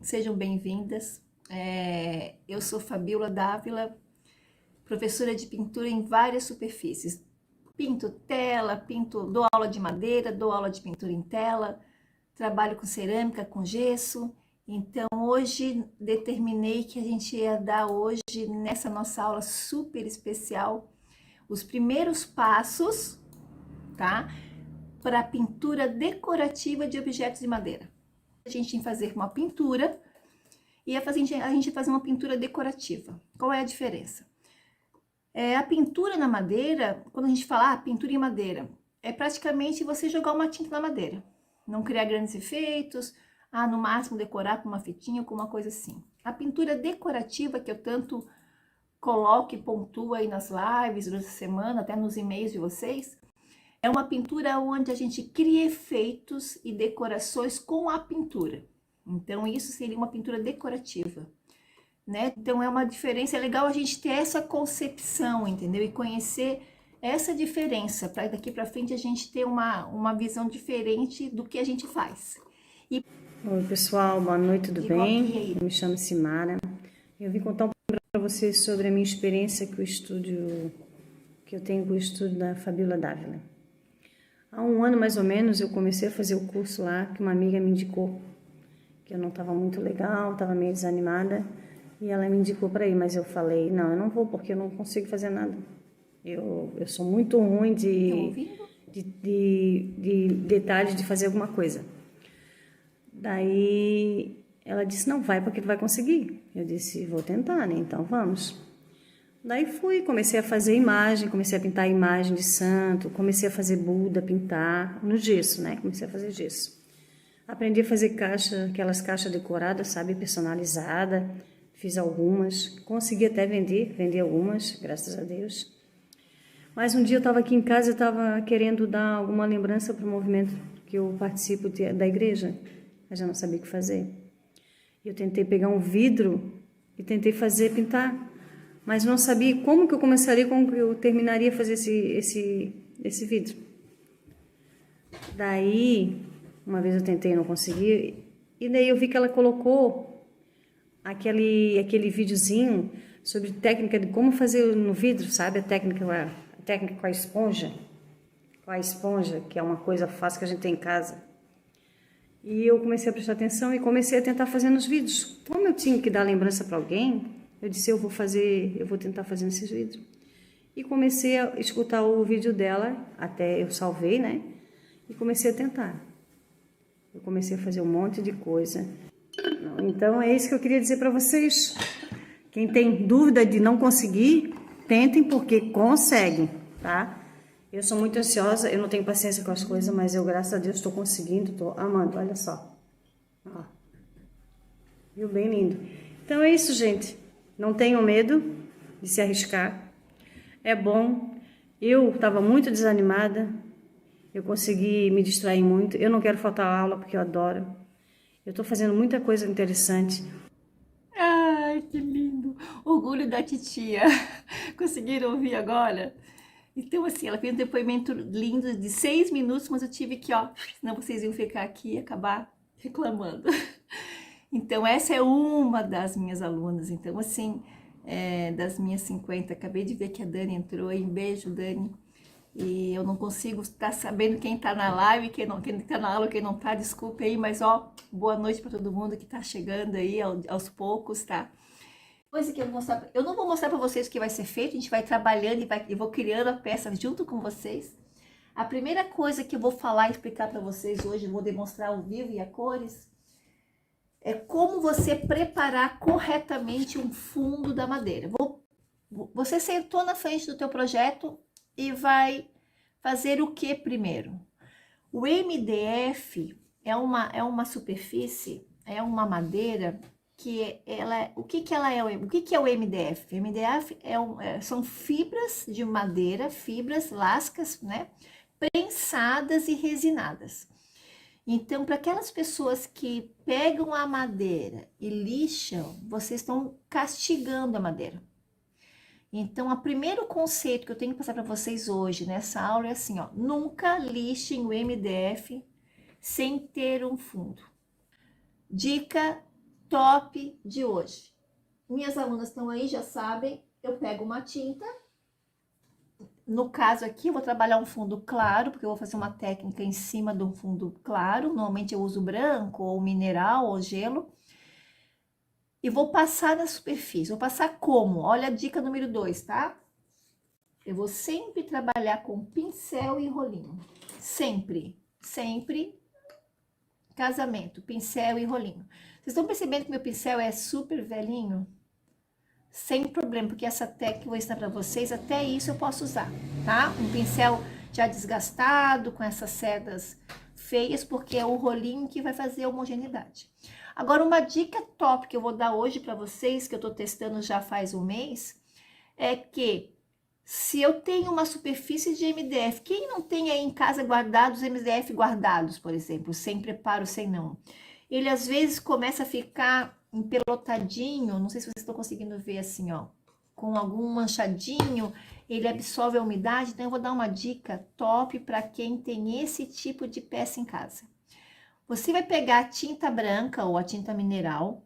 Sejam bem-vindas. Eu sou Fabiola Dávila, professora de pintura em várias superfícies. Pinto tela, dou aula de madeira, dou aula de pintura em tela, trabalho com cerâmica, com gesso. Então, hoje determinei que a gente ia dar hoje, nessa nossa aula super especial, os primeiros passos, tá? Para a pintura decorativa de objetos de madeira. A gente tem que fazer uma pintura e a gente fazer uma pintura decorativa. Qual é a diferença? A pintura na madeira, quando a gente fala pintura em madeira, é praticamente você jogar uma tinta na madeira. Não criar grandes efeitos, no máximo decorar com uma fitinha ou com uma coisa assim. A pintura decorativa, que eu tanto coloco e pontuo aí nas lives durante a semana, até nos e-mails de vocês, é uma pintura onde a gente cria efeitos e decorações com a pintura. Então, isso seria uma pintura decorativa, né? Então, é uma diferença, é legal a gente ter essa concepção, entendeu? E conhecer essa diferença, para daqui para frente a gente ter uma visão diferente do que a gente faz. Oi, pessoal, boa noite, tudo bem? Eu me chamo Simara. Eu vim contar um pouco para vocês sobre a minha experiência que eu tenho com o estúdio da Fabiola Dávila. Há um ano, mais ou menos, eu comecei a fazer o curso lá que uma amiga me indicou, que eu não estava muito legal, estava meio desanimada, e ela me indicou para ir, mas eu falei, não, eu não vou porque eu não consigo fazer nada. Eu sou muito ruim de detalhes de fazer alguma coisa. Daí ela disse, não, vai porque tu vai conseguir. Eu disse, vou tentar, né? Então vamos. Daí fui, comecei a fazer imagem, comecei a pintar imagem de santo, comecei a fazer Buda, pintar no gesso, né? Comecei a fazer gesso. Aprendi a fazer aquelas caixas decoradas, sabe, personalizada. Fiz algumas, consegui até vendi algumas, graças a Deus. Mas um dia eu estava aqui em casa, eu estava querendo dar alguma lembrança para o movimento que eu participo da igreja, mas já não sabia o que fazer. Eu tentei pegar um vidro e tentei pintar, mas não sabia como que eu começaria, como que eu terminaria a fazer esse vidro. Daí, uma vez eu tentei e não consegui, e daí eu vi que ela colocou aquele videozinho sobre técnica de como fazer no vidro, sabe? A técnica com a esponja, que é uma coisa fácil que a gente tem em casa. E eu comecei a prestar atenção e comecei a tentar fazer nos vídeos. Como eu tinha que dar lembrança para alguém, eu disse, eu vou tentar fazer nesses vídeos. E comecei a escutar o vídeo dela, até eu salvei, né? E comecei a tentar. Eu comecei a fazer um monte de coisa. Então é isso que eu queria dizer para vocês. Quem tem dúvida de não conseguir, tentem porque conseguem, tá? Eu sou muito ansiosa, eu não tenho paciência com as coisas, mas eu, graças a Deus, estou conseguindo, estou amando, olha só. Ó. Viu? Bem lindo. Então é isso, gente. Não tenham medo de se arriscar. É bom. Eu estava muito desanimada, eu consegui me distrair muito. Eu não quero faltar aula porque eu adoro. Eu estou fazendo muita coisa interessante. Ai, que lindo! Orgulho da titia. Conseguiram ouvir agora? Então, assim, ela fez um depoimento lindo de 6 minutos, mas eu tive que, senão vocês iam ficar aqui e acabar reclamando. Então, essa é uma das minhas alunas. Então, assim, das minhas 50, acabei de ver que a Dani entrou aí. Um beijo, Dani. E eu não consigo estar sabendo quem tá na live, quem tá na aula, quem não tá, desculpe aí, mas boa noite para todo mundo que tá chegando aí aos poucos, tá? Coisa que eu vou mostrar, eu não vou mostrar para vocês o que vai ser feito, a gente vai trabalhando e vou criando a peça junto com vocês. A primeira coisa que eu vou falar e explicar para vocês hoje, eu vou demonstrar ao vivo e a cores, é como você preparar corretamente um fundo da madeira. Você sentou na frente do teu projeto e vai fazer o que primeiro? O MDF é uma superfície, é uma madeira que o que que ela é? O que que é o MDF? O MDF são fibras de madeira, fibras lascas, né? Prensadas e resinadas. Então, para aquelas pessoas que pegam a madeira e lixam, vocês estão castigando a madeira. Então, o primeiro conceito que eu tenho que passar para vocês hoje nessa aula é assim, nunca lixem o MDF sem ter um fundo. Dica top de hoje. Minhas alunas estão aí, já sabem, eu pego uma tinta. No caso aqui, eu vou trabalhar um fundo claro, porque eu vou fazer uma técnica em cima de um fundo claro. Normalmente eu uso branco, ou mineral, ou gelo. E vou passar na superfície. Vou passar como? Olha a dica número 2, tá? Eu vou sempre trabalhar com pincel e rolinho. Sempre, sempre. Casamento, pincel e rolinho. Vocês estão percebendo que meu pincel é super velhinho? Sem problema, porque essa técnica que eu vou ensinar para vocês, até isso eu posso usar, tá? Um pincel já desgastado, com essas cerdas feias, porque é o rolinho que vai fazer a homogeneidade. Agora, uma dica top que eu vou dar hoje para vocês, que eu tô testando já faz um mês, é que se eu tenho uma superfície de MDF, quem não tem aí em casa guardados, MDF guardados, por exemplo, sem preparo, sem não, ele às vezes começa a ficar empelotadinho, não sei se vocês estão conseguindo ver assim, ó, com algum manchadinho, ele absorve a umidade, então eu vou dar uma dica top para quem tem esse tipo de peça em casa. Você vai pegar a tinta branca ou a tinta mineral,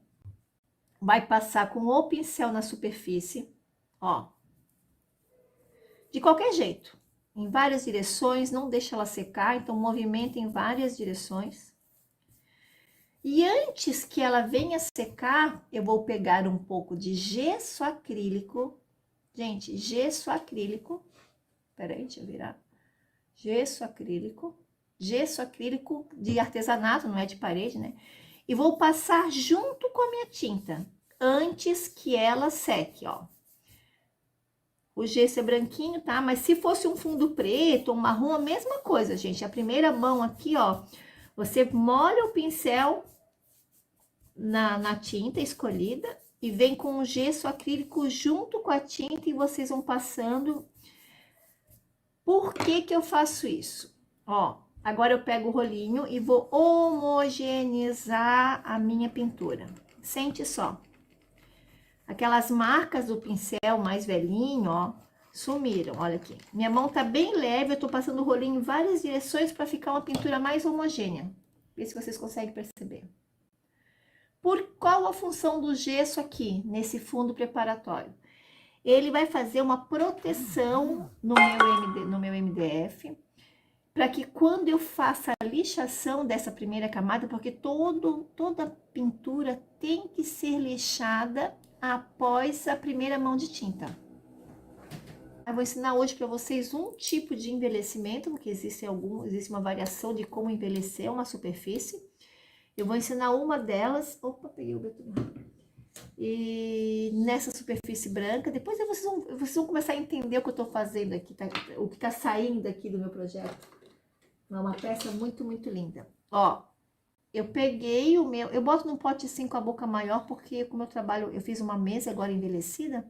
vai passar com o pincel na superfície, ó, de qualquer jeito, em várias direções, não deixa ela secar, então movimenta em várias direções. E antes que ela venha secar, eu vou pegar um pouco de gesso acrílico. Gente, gesso acrílico. Peraí, deixa eu virar. Gesso acrílico. Gesso acrílico de artesanato, não é de parede, né? E vou passar junto com a minha tinta, antes que ela seque, ó. O gesso é branquinho, tá? Mas se fosse um fundo preto ou marrom, a mesma coisa, gente. A primeira mão aqui, ó, você molha o pincel na tinta escolhida e vem com o gesso acrílico junto com a tinta e vocês vão passando. Por que que eu faço isso? Ó, agora eu pego o rolinho e vou homogeneizar a minha pintura. Sente só. Aquelas marcas do pincel mais velhinho, ó, sumiram. Olha aqui. Minha mão tá bem leve, eu tô passando o rolinho em várias direções para ficar uma pintura mais homogênea. Vê se vocês conseguem perceber. Por qual a função do gesso aqui, nesse fundo preparatório? Ele vai fazer uma proteção no meu MDF, para que quando eu faça a lixação dessa primeira camada, porque toda pintura tem que ser lixada após a primeira mão de tinta. Eu vou ensinar hoje para vocês um tipo de envelhecimento, porque existe uma variação de como envelhecer uma superfície. Eu vou ensinar uma delas. Opa, peguei o betume. E nessa superfície branca, depois vocês vão começar a entender o que eu tô fazendo aqui, tá? O que tá saindo aqui do meu projeto. É uma peça muito, muito linda. Ó, eu peguei o meu, eu boto num pote assim com a boca maior, porque como eu trabalho, eu fiz uma mesa agora envelhecida,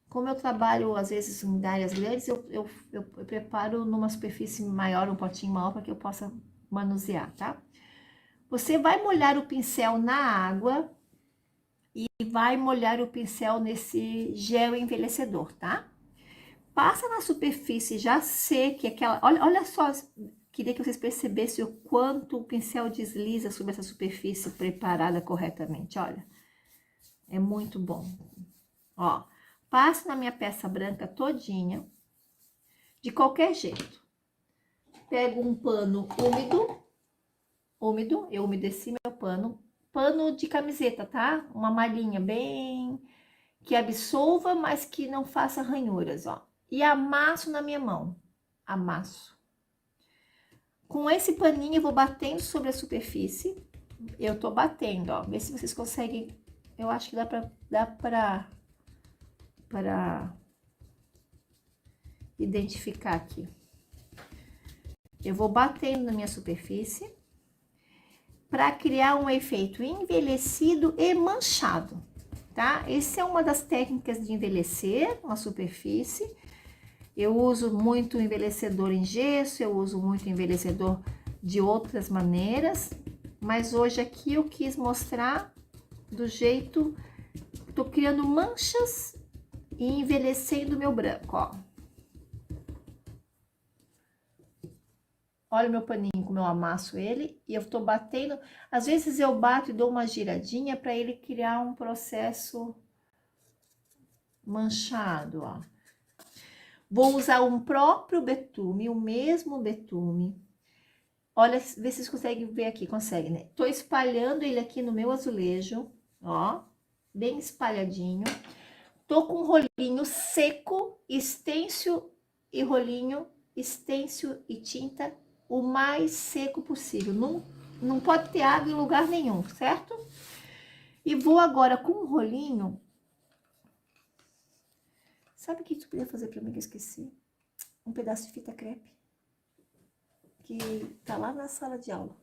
como eu trabalho às vezes em áreas grandes, eu preparo numa superfície maior, um potinho maior, para que eu possa manusear, tá? Você vai molhar o pincel na água e vai molhar o pincel nesse gel envelhecedor, tá? Passa na superfície já seca, olha só, queria que vocês percebessem o quanto o pincel desliza sobre essa superfície preparada corretamente, olha. É muito bom. Ó, passo na minha peça branca todinha, de qualquer jeito. Pego um pano úmido, eu umedeci meu pano de camiseta, tá? Uma malhinha bem que absolva, mas que não faça ranhuras, ó. E amasso na minha mão, amasso. Com esse paninho eu vou batendo sobre a superfície. Eu tô batendo, ó. Vê se vocês conseguem. Eu acho que dá pra identificar aqui. Eu vou batendo na minha superfície para criar um efeito envelhecido e manchado, tá? Essa é uma das técnicas de envelhecer uma superfície. Eu uso muito envelhecedor em gesso, eu uso muito envelhecedor de outras maneiras, mas hoje aqui eu quis mostrar do jeito, tô criando manchas e envelhecendo meu branco, ó. Olha o meu paninho como eu amasso ele e eu tô batendo. Às vezes eu bato e dou uma giradinha para ele criar um processo manchado, ó. Vou usar um próprio betume, o mesmo betume. Olha, vê se vocês conseguem ver aqui, consegue, né? Tô espalhando ele aqui no meu azulejo, ó, bem espalhadinho. Tô com um rolinho seco, estêncil e rolinho, estêncil e tinta, o mais seco possível. Não pode ter água em lugar nenhum, certo? E vou agora com um rolinho. Sabe o que tu podia fazer pra mim que eu esqueci? Um pedaço de fita crepe. Que tá lá na sala de aula.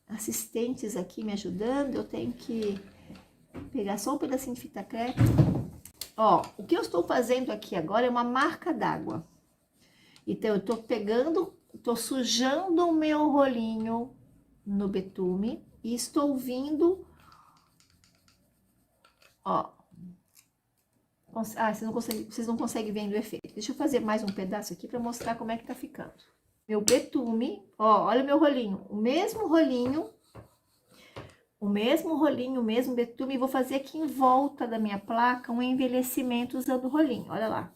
Assistentes aqui me ajudando, eu tenho que pegar só um pedacinho de fita crepe. Ó, o que eu estou fazendo aqui agora é uma marca d'água. Então, eu tô pegando, tô sujando o meu rolinho no betume e estou vindo, ó. Ah, vocês não conseguem ver o efeito. Deixa eu fazer mais um pedaço aqui para mostrar como é que tá ficando. Meu betume, ó, olha o meu rolinho. O mesmo rolinho, o mesmo betume. E vou fazer aqui em volta da minha placa um envelhecimento usando o rolinho. Olha lá.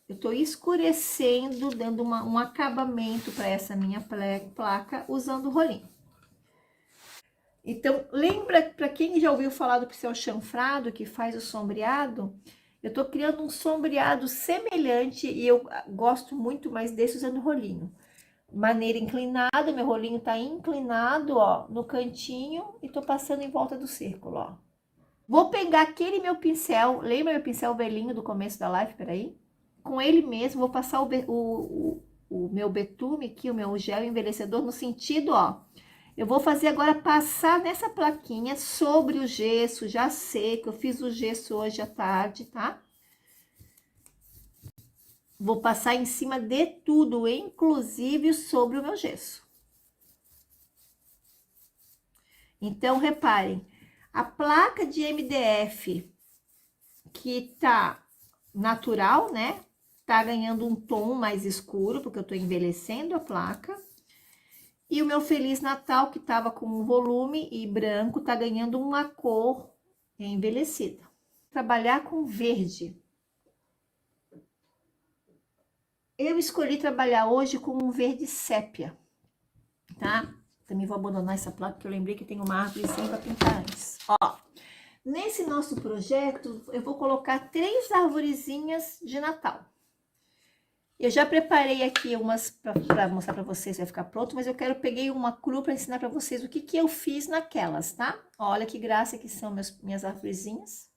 Eu tô escurecendo, dando um acabamento para essa minha placa usando o rolinho. Então, lembra, para quem já ouviu falar do pincel chanfrado, que faz o sombreado, eu tô criando um sombreado semelhante e eu gosto muito mais desse usando rolinho. Maneira inclinada, meu rolinho tá inclinado, ó, no cantinho e tô passando em volta do círculo, ó. Vou pegar aquele meu pincel, lembra meu pincel velhinho do começo da live, peraí? Com ele mesmo, vou passar o meu betume aqui, o meu gel envelhecedor no sentido, ó. Eu vou fazer agora passar nessa plaquinha sobre o gesso, já seco. Eu fiz o gesso hoje à tarde, tá? Vou passar em cima de tudo, inclusive sobre o meu gesso. Então, reparem, a placa de MDF que tá natural, né? Tá ganhando um tom mais escuro, porque eu tô envelhecendo a placa. E o meu Feliz Natal, que tava com um volume e branco, tá ganhando uma cor envelhecida. Trabalhar com verde. Eu escolhi trabalhar hoje com um verde sépia, tá? Também vou abandonar essa placa, porque eu lembrei que tem uma árvorezinha para pintar antes. Ó, nesse nosso projeto, eu vou colocar 3 arvorezinhas de Natal. Eu já preparei aqui umas para mostrar para vocês, vai ficar pronto, mas eu peguei uma cru para ensinar para vocês o que eu fiz naquelas, tá? Olha que graça que são minhas arvorezinhas.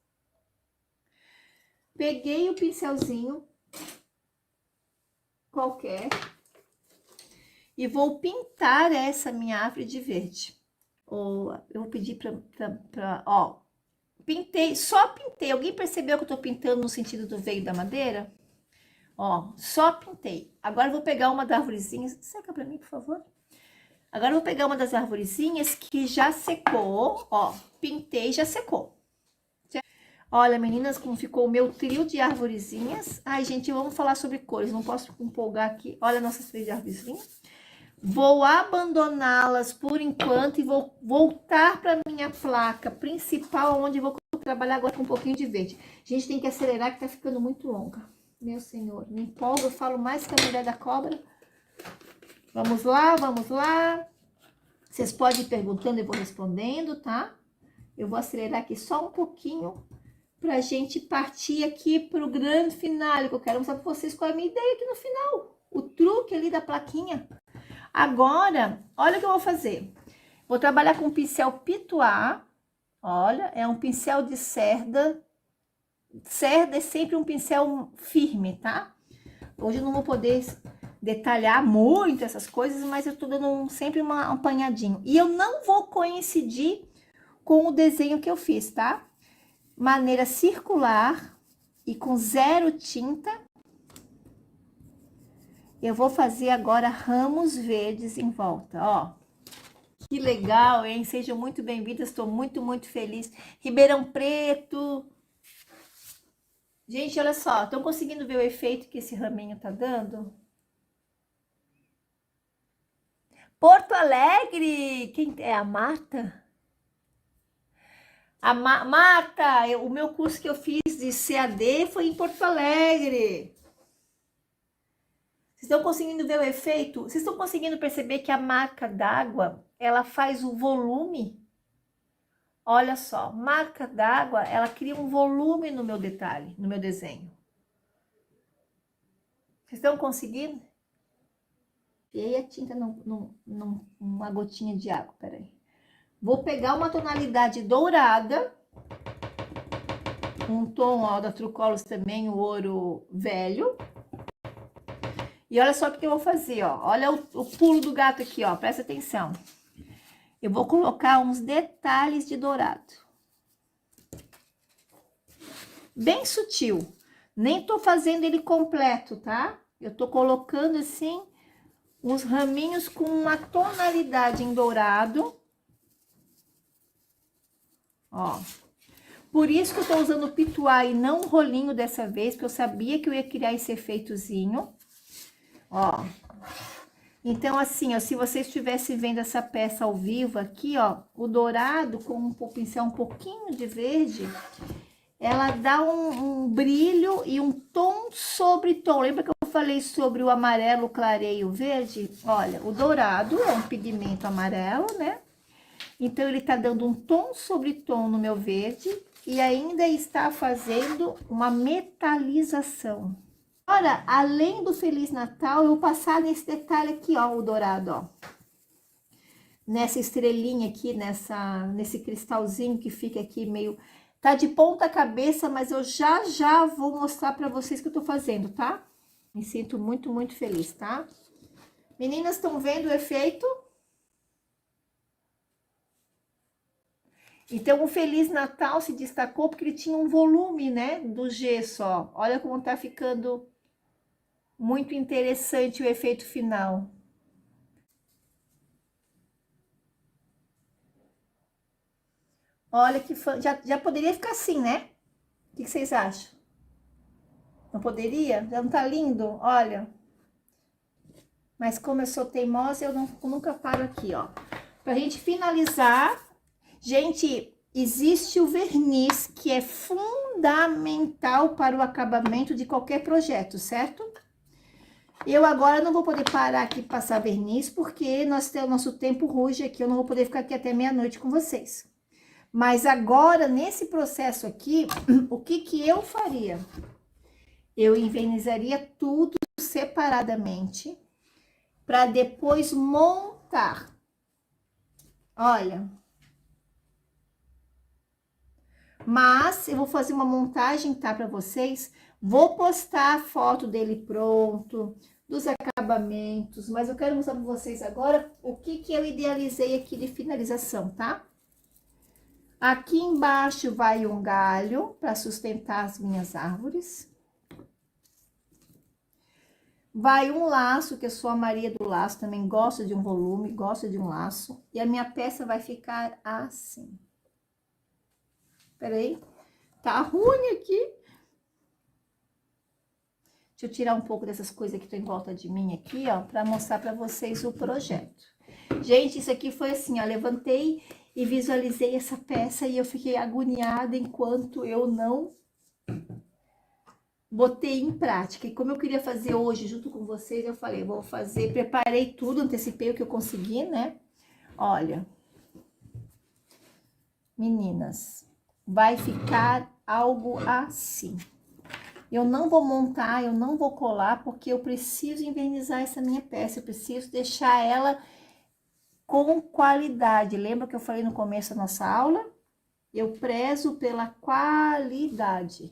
Peguei o pincelzinho qualquer e vou pintar essa minha árvore de verde. Ou eu vou pedir ó, pintei, só pintei. Alguém percebeu que eu tô pintando no sentido do veio da madeira? Ó, só pintei. Agora eu vou pegar uma das arvorezinhas. Seca pra mim, por favor. Agora eu vou pegar uma das arvorezinhas que já secou. Ó, pintei, já secou. Olha, meninas, como ficou o meu trio de arvorezinhas. Ai, gente, vamos falar sobre cores. Não posso empolgar aqui. Olha nossas 3 arvorezinhas. Vou abandoná-las por enquanto e vou voltar para minha placa principal, onde eu vou trabalhar agora com um pouquinho de verde. Gente, tem que acelerar que tá ficando muito longa. Meu senhor, me empolgo, eu falo mais que a mulher da cobra. Vamos lá, vamos lá. Vocês podem ir perguntando, eu vou respondendo, tá? Eu vou acelerar aqui só um pouquinho pra gente partir aqui pro grande final, que eu quero mostrar pra vocês qual é a minha ideia aqui no final. O truque ali da plaquinha. Agora, olha o que eu vou fazer. Vou trabalhar com o pincel Pitois. Olha, é um pincel de cerda. Cerda é sempre um pincel firme, tá? Hoje eu não vou poder detalhar muito essas coisas, mas eu tô dando sempre um apanhadinho. E eu não vou coincidir com o desenho que eu fiz, tá? Maneira circular e com 0 tinta. Eu vou fazer agora ramos verdes em volta, ó. Que legal, hein? Sejam muito bem-vindas, estou muito, muito feliz. Ribeirão Preto. Gente, olha só, estão conseguindo ver o efeito que esse raminho tá dando? Porto Alegre! Quem é a Marta? Marta, o meu curso que eu fiz de CAD foi em Porto Alegre. Vocês estão conseguindo ver o efeito? Vocês estão conseguindo perceber que a marca d'água, ela faz o volume? Olha só, marca d'água, ela cria um volume no meu detalhe, no meu desenho. Vocês estão conseguindo? E aí a tinta numa gotinha de água, peraí. Vou pegar uma tonalidade dourada, um tom, ó, da Trucolos também, o ouro velho. E olha só o que eu vou fazer, ó. Olha o pulo do gato aqui, ó. Presta atenção. Eu vou colocar uns detalhes de dourado. Bem sutil. Nem tô fazendo ele completo, tá? Eu tô colocando assim uns raminhos com uma tonalidade em dourado. Ó. Por isso que eu tô usando o pituá e não o rolinho dessa vez, porque eu sabia que eu ia criar esse efeitozinho. Ó. Então, assim, ó, se você estivesse vendo essa peça ao vivo aqui, ó, o dourado com um pincel um pouquinho de verde, ela dá um brilho e um tom sobre tom. Lembra que eu falei sobre o amarelo clareio verde? Olha, o dourado é um pigmento amarelo, né? Então, ele tá dando um tom sobre tom no meu verde e ainda está fazendo uma metalização. Agora, além do Feliz Natal, eu vou passar nesse detalhe aqui, ó, o dourado, ó. Nessa estrelinha aqui, nesse cristalzinho que fica aqui meio... Tá de ponta cabeça, mas eu já vou mostrar pra vocês o que eu tô fazendo, tá? Me sinto muito, muito feliz, tá? Meninas, estão vendo o efeito? Então, o Feliz Natal se destacou porque ele tinha um volume, né, do gesso, ó. Olha como tá ficando muito interessante o efeito final. Olha que já poderia ficar assim, né? O que vocês acham? Não poderia? Já não tá lindo? Olha. Mas como eu sou teimosa, eu nunca paro aqui, ó. Pra gente finalizar, gente, existe o verniz que é fundamental para o acabamento de qualquer projeto, certo? Eu agora não vou poder parar aqui e passar verniz, porque nós temos nosso tempo ruge aqui, eu não vou poder ficar aqui até meia-noite com vocês. Mas agora, nesse processo aqui, o que eu faria? Eu envernizaria tudo separadamente, para depois montar. Olha. Mas eu vou fazer uma montagem, tá, para vocês. Vou postar a foto dele pronto, dos acabamentos, mas eu quero mostrar para vocês agora o que eu idealizei aqui de finalização, tá? Aqui embaixo vai um galho para sustentar as minhas árvores. Vai um laço, que eu sou a Maria do laço, também gosto de um volume, gosto de um laço. E a minha peça vai ficar assim. Peraí, tá ruim aqui. Deixa eu tirar um pouco dessas coisas que estão em volta de mim aqui, ó, para mostrar para vocês o projeto. Gente, isso aqui foi assim, ó, levantei e visualizei essa peça e eu fiquei agoniada enquanto eu não botei em prática. E como eu queria fazer hoje junto com vocês, eu falei, vou fazer, preparei tudo, antecipei o que eu consegui, né? Olha, meninas, vai ficar algo assim. Eu não vou montar, eu não vou colar, porque eu preciso envernizar essa minha peça, eu preciso deixar ela com qualidade. Lembra que eu falei no começo da nossa aula? Eu prezo pela qualidade.